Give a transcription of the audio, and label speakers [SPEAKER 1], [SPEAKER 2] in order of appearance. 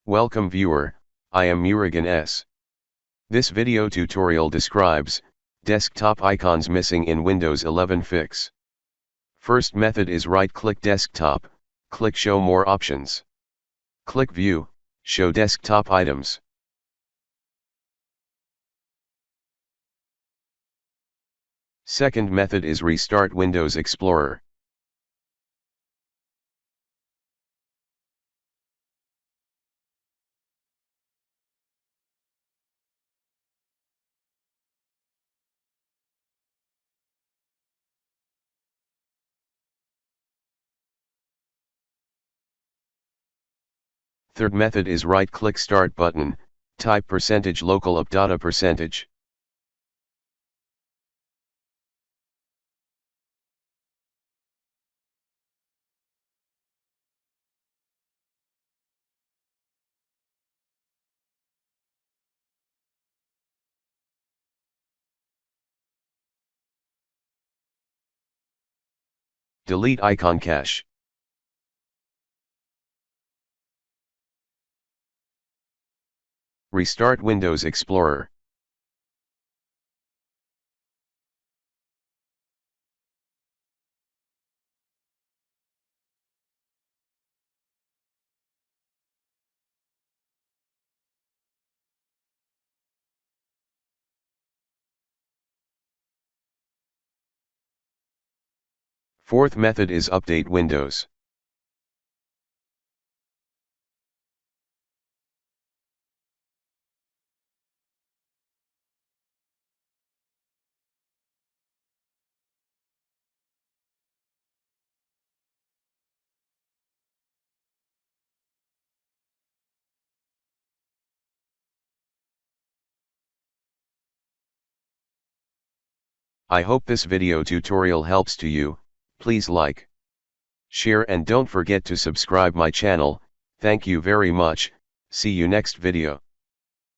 [SPEAKER 1] Welcome viewer, I am Murugan S. This video tutorial describes desktop icons missing in Windows 11 fix. First method is right-click desktop, click Show More Options. Click View, Show Desktop Items. Second method is restart Windows Explorer. Third method is right-click Start button, type %local %. Delete icon cache. Restart Windows Explorer. Fourth method is update Windows. I hope this video tutorial helps to you. Please like, share and don't forget to subscribe my channel. Thank you very much. See you next video.